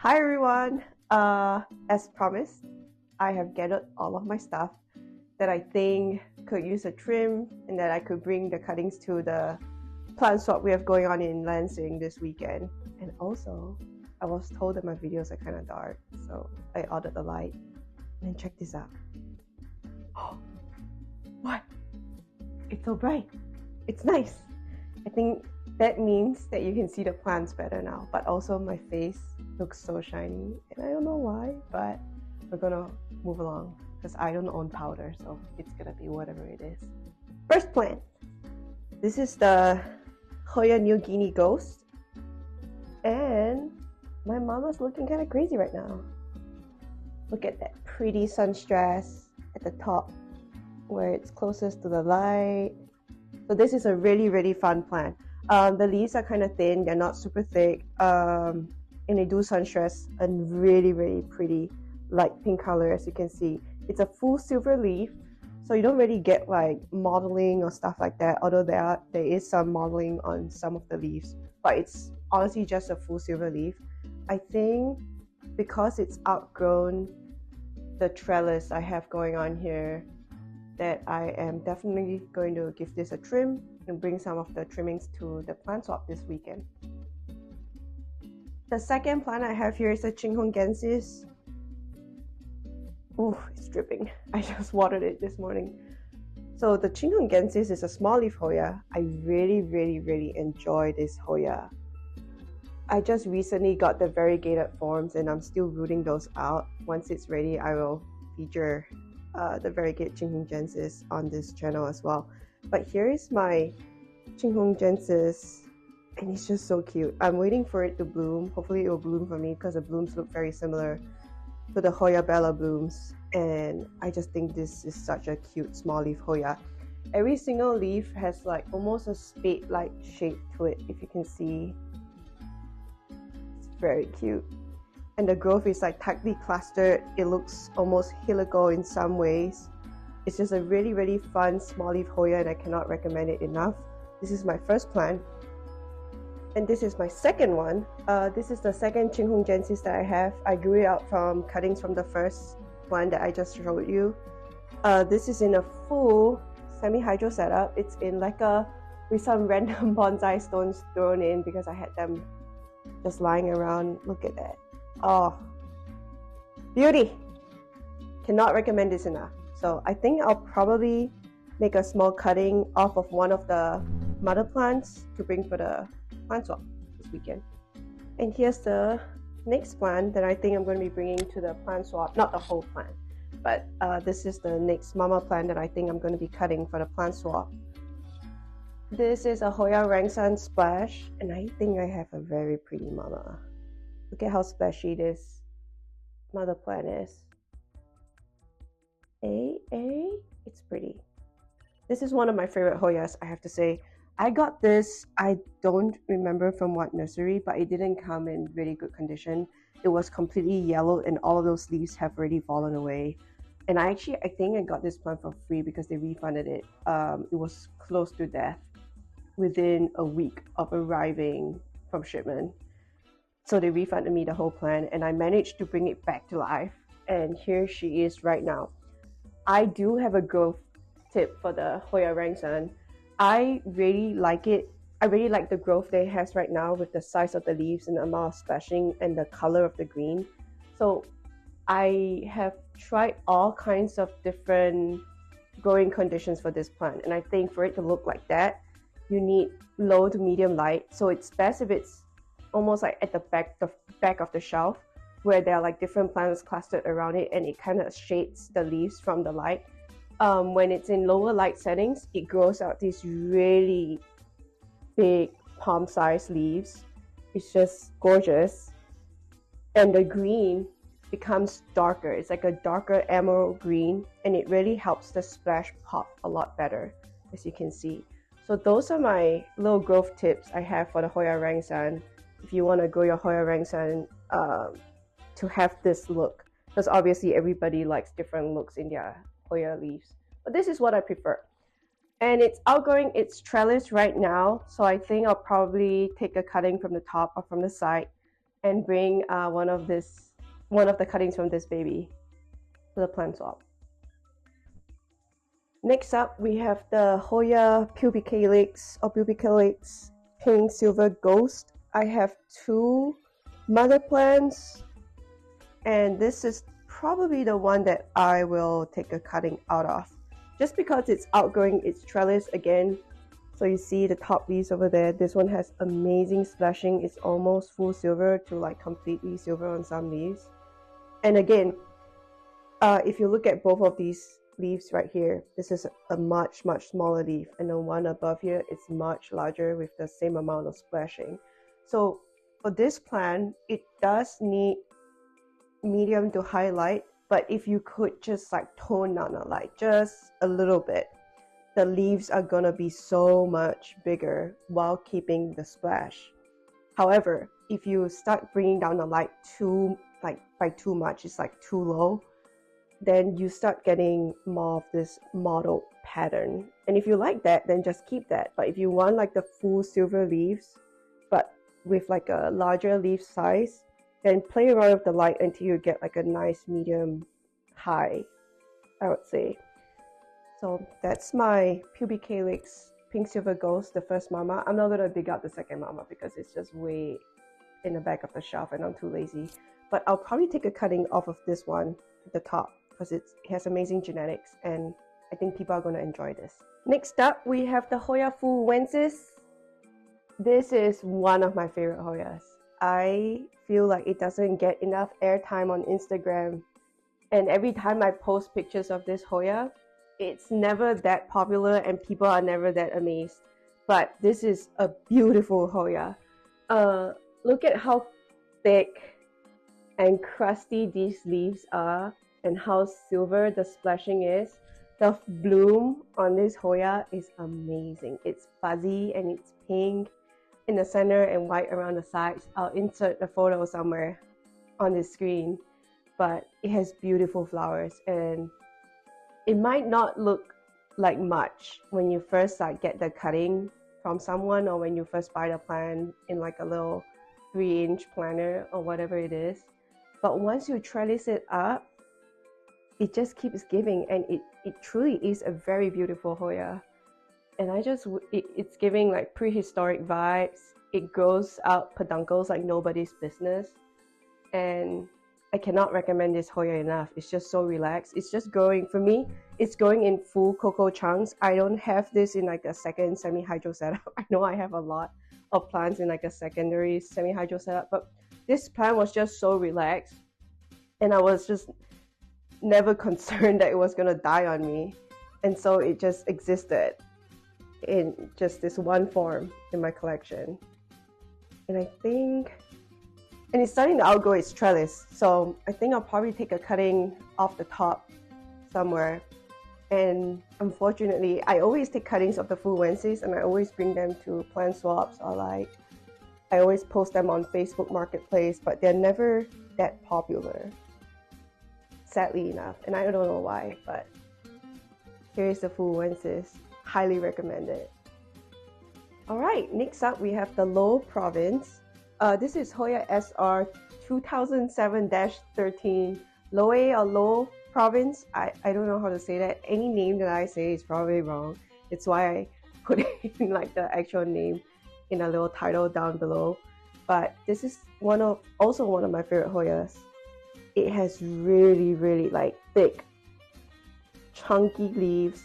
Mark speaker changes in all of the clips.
Speaker 1: Hi everyone! As promised, I have gathered all of my stuff that I think could use a trim and that I could bring the cuttings to the plant swap we have going on in Lansing this weekend. And also, I was told that my videos are kind of dark, so I ordered the light. And check this out. Oh, what? It's so bright. It's nice. I think that means that you can see the plants better now, but also my face looks so shiny and I don't know why, but we're gonna move along because I don't own powder, so it's gonna be whatever it is. First plant. This is the Hoya New Guinea Ghost, and my mama's looking kind of crazy right now. Look at that pretty sun stress at the top where it's closest to the light. So this is a really fun plant. The leaves are kind of thin, they're not super thick, and they do sun stress a really pretty light pink color, as you can see. It's a full silver leaf, so you don't really get like modeling or stuff like that, although there is some modeling on some of the leaves, but it's honestly just a full silver leaf. I think because it's outgrown the trellis I have going on here, that I am definitely going to give this a trim and bring some of the trimmings to the plant swap this weekend. The second plant I have here is a Chinghongensis. Ooh, it's dripping. I just watered it this morning. So the Chinghongensis is a small leaf Hoya. I really enjoy this Hoya. I just recently got the variegated forms and I'm still rooting those out. Once it's ready, I will feature the variegated Chinghongensis on this channel as well. But here is my Chinghongensis, and it's just so cute. I'm waiting for it to bloom. Hopefully it will bloom for me because the blooms look very similar to the Hoya Bella blooms, and I just think this is such a cute small leaf Hoya. Every single leaf has like almost a spade-like shape to it, if you can see. It's very cute. And the growth is like tightly clustered. It looks almost helical in some ways. It's just a really fun small leaf Hoya, and I cannot recommend it enough. This is my first plant, and this is my second one. This is the second Chinghongensis that I have. I grew it out from cuttings from the first plant that I just showed you. This is in a full semi-hydro setup. It's in like with some random bonsai stones thrown in because I had them just lying around. Look at that. Oh, beauty! Cannot recommend this enough. So I think I'll probably make a small cutting off of one of the mother plants to bring for the plant swap this weekend. And here's the next plant that I think I'm going to be bringing to the plant swap. Not the whole plant, but this is the next mama plant that I think I'm going to be cutting for the plant swap. This is a Hoya Rangsan Splash, and I think I have a very pretty mama. Look at how splashy this mother plant is. It's pretty. This is one of my favorite Hoyas, I have to say. I got this, I don't remember from what nursery, but it didn't come in really good condition. It was completely yellow and all of those leaves have already fallen away. And I think I got this plant for free because they refunded it. It was close to death within a week of arriving from shipment. So they refunded me the whole plant, and I managed to bring it back to life. And here she is right now. I do have a growth tip for the Hoya Rangsan. I really like it. I really like the growth that it has right now with the size of the leaves and the amount of splashing and the color of the green. So I have tried all kinds of different growing conditions for this plant, and I think for it to look like that, you need low to medium light. So it's best if it's almost like at the back of the shelf, where there are like different plants clustered around it, and it kind of shades the leaves from the light. When it's in lower light settings, it grows out these really big palm-sized leaves. It's just gorgeous, and the green becomes darker. It's like a darker emerald green, and it really helps the splash pop a lot better, as you can see. So those are my little growth tips I have for the Hoya Rangsan. If you want to grow your Hoya Rangsan to have this look, because obviously everybody likes different looks in their Hoya leaves, but this is what I prefer. And it's outgrowing its trellis right now, so I think I'll probably take a cutting from the top or from the side and bring one of the cuttings from this baby to the plant swap. Next up, we have the Hoya pubicalyx or pubicalyx pink silver ghost. I have two mother plants, and this is probably the one that I will take a cutting out of, just because it's outgrowing its trellis again. So you see the top leaves over there. This one has amazing splashing. It's almost full silver to like completely silver on some leaves. And again, if you look at both of these leaves right here, this is a much smaller leaf, and the one above here is much larger with the same amount of splashing. So for this plant, it does need medium to high light, but if you could just like tone down the light just a little bit, the leaves are gonna be so much bigger while keeping the splash. However, if you start bringing down the light by too much, it's like too low, then you start getting more of this mottled pattern. And if you like that, then just keep that. But if you want like the full silver leaves, but with like a larger leaf size, then play around with the light until you get like a nice medium high, I would say. So that's my pubicalyx pink silver ghost, the first mama. I'm not gonna dig out the second mama because it's just way in the back of the shelf and I'm too lazy. But I'll probably take a cutting off of this one at the top because it has amazing genetics and I think people are gonna enjoy this. Next up, we have the Hoya I. This is one of my favorite Hoyas. I feel like it doesn't get enough airtime on Instagram, and every time I post pictures of this Hoya, it's never that popular and people are never that amazed. But this is a beautiful Hoya. Look at how thick and crusty these leaves are and how silver the splashing is. The bloom on this Hoya is amazing. It's fuzzy and it's pink in the center and white around the sides. I'll insert a photo somewhere on the screen, but it has beautiful flowers and it might not look like much when you first like get the cutting from someone or when you first buy the plant in like a little 3-inch planter or whatever it is, but once you trellis it up, it just keeps giving, and it truly is a very beautiful Hoya. And it's giving like prehistoric vibes. It grows out peduncles like nobody's business, and I cannot recommend this Hoya enough. It's just so relaxed. It's just growing, for me, it's growing in full cocoa chunks. I don't have this in like a second semi-hydro setup. I know I have a lot of plants in like a secondary semi-hydro setup, but this plant was just so relaxed and I was just never concerned that it was gonna die on me. And so it just existed in just this one form in my collection. And it's starting to outgrow its trellis, so I think I'll probably take a cutting off the top somewhere. And unfortunately, I always take cuttings of the full Wednesdays and I always bring them to plant swaps, or like I always post them on Facebook Marketplace, but they're never that popular, sadly enough, and I don't know why. But here's the full Wednesdays, highly recommended. Alright, next up we have the Low Province. This is Hoya SR 2007-13 Loe or Low Province. I don't know how to say that. Any name that I say is probably wrong. It's why I put it in like the actual name in a little title down below. But this is also one of my favorite Hoyas. It has really like thick, chunky leaves,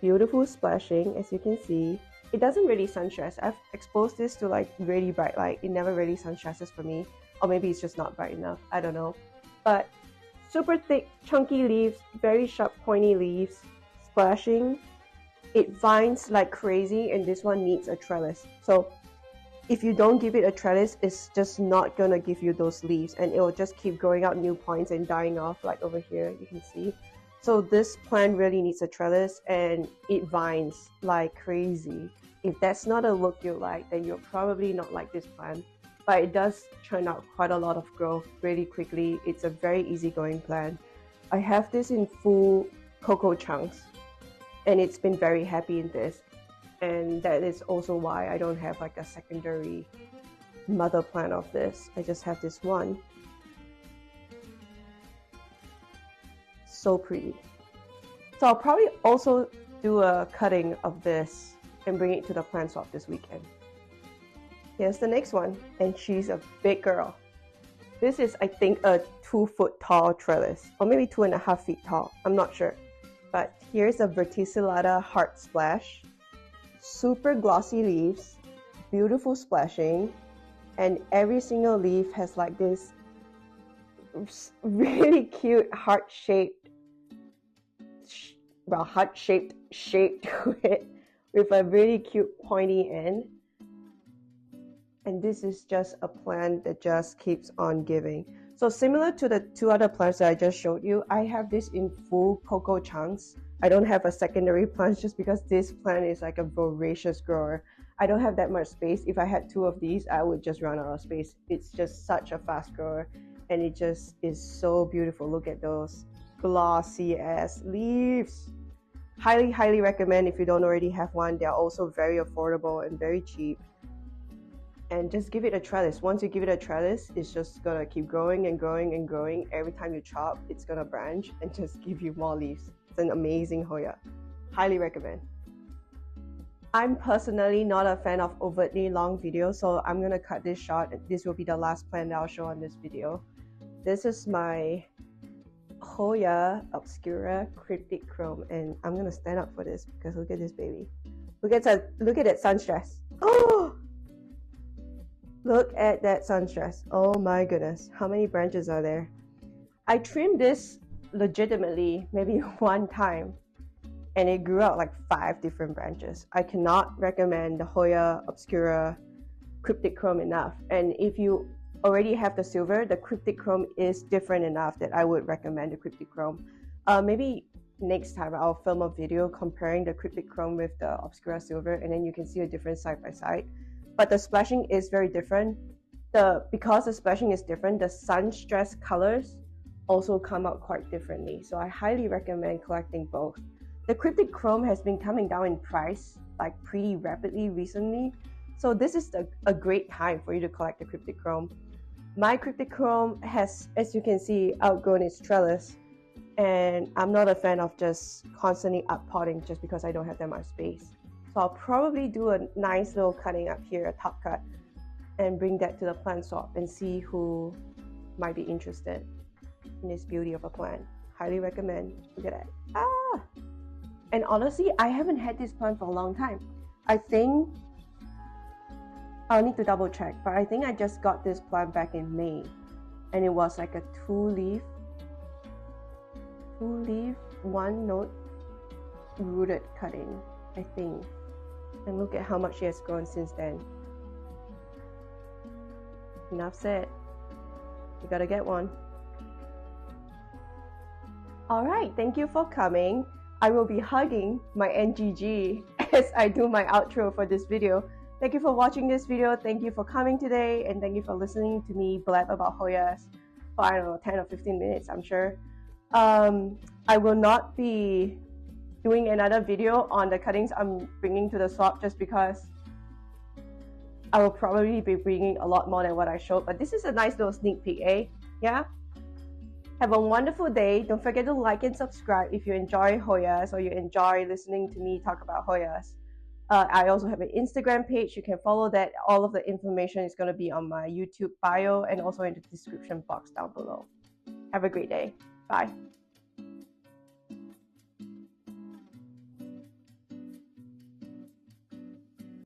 Speaker 1: beautiful splashing, as you can see. It doesn't really sun stress. I've exposed this to like really bright light. It never really sun stresses for me. Or maybe it's just not bright enough. I don't know. But super thick, chunky leaves, very sharp, pointy leaves, splashing. It vines like crazy, and this one needs a trellis. So if you don't give it a trellis, it's just not gonna give you those leaves, and it will just keep growing out new points and dying off, like over here, you can see. So this plant really needs a trellis, and it vines like crazy. If that's not a look you like, then you'll probably not like this plant. But it does churn out quite a lot of growth really quickly. It's a very easygoing plant. I have this in full cocoa chunks, and it's been very happy in this. And that is also why I don't have like a secondary mother plant of this. I just have this one. So pretty. So I'll probably also do a cutting of this and bring it to the plant swap this weekend. Here's the next one, and she's a big girl. This is, I think, a 2-foot tall trellis, or maybe 2.5 feet tall. I'm not sure. But here's a verticillata heart splash. Super glossy leaves, beautiful splashing, and every single leaf has like this really cute heart-shaped shape to it with a really cute pointy end. And this is just a plant that just keeps on giving. So similar to the 2 other plants that I just showed you, I have this in full cocoa chunks. I don't have a secondary plant just because this plant is like a voracious grower. I don't have that much space. If I had 2 of these, I would just run out of space. It's just such a fast grower, and it just is so beautiful. Look at those glossy ass leaves. Highly recommend if you don't already have one. They're also very affordable and very cheap. And just give it a trellis. Once you give it a trellis, it's just gonna keep growing and growing and growing. Every time you chop, it's gonna branch and just give you more leaves. It's an amazing Hoya. Highly recommend. I'm personally not a fan of overtly long videos, so I'm gonna cut this short. This will be the last plant that I'll show on this video. This is my Hoya obscura cryptic chrome, and I'm gonna stand up for this because look at this baby. Look at that sun stress. Oh! Look at that sun stress. Oh my goodness. How many branches are there? I trimmed this legitimately maybe 1 time, and it grew out like 5 different branches. I cannot recommend the Hoya obscura cryptic chrome enough. And if you already have the silver, the cryptic chrome is different enough that I would recommend the cryptic chrome. Maybe next time I'll film a video comparing the cryptic chrome with the obscura silver, and then you can see a difference side by side. But the splashing is very different. Because the splashing is different, the sun stress colors also come out quite differently. So I highly recommend collecting both. The cryptic chrome has been coming down in price like pretty rapidly recently. So this is a great time for you to collect the cryptic chrome. My cryptic chrome has, as you can see, outgrown its trellis. And I'm not a fan of just constantly uppotting just because I don't have that much space. So I'll probably do a nice little cutting up here, a top cut, and bring that to the plant swap and see who might be interested in this beauty of a plant. Highly recommend. Look at that. Ah! And honestly, I haven't had this plant for a long time. I think I'll need to double check, but I think I just got this plant back in May, and it was like a 2-leaf, 1-note rooted cutting, I think. And look at how much she has grown since then. Enough said. You gotta get one. Alright, thank you for coming. I will be hugging my NGG as I do my outro for this video. Thank you for watching this video. Thank you for coming today, and thank you for listening to me blab about Hoyas for, I don't know, 10 or 15 minutes, I'm sure. I will not be doing another video on the cuttings I'm bringing to the swap just because I will probably be bringing a lot more than what I showed, but this is a nice little sneak peek, eh? Yeah? Have a wonderful day. Don't forget to like and subscribe if you enjoy Hoyas or you enjoy listening to me talk about Hoyas. I also have an Instagram page. You can follow that. All of the information is going to be on my YouTube bio and also in the description box down below. Have a great day. Bye.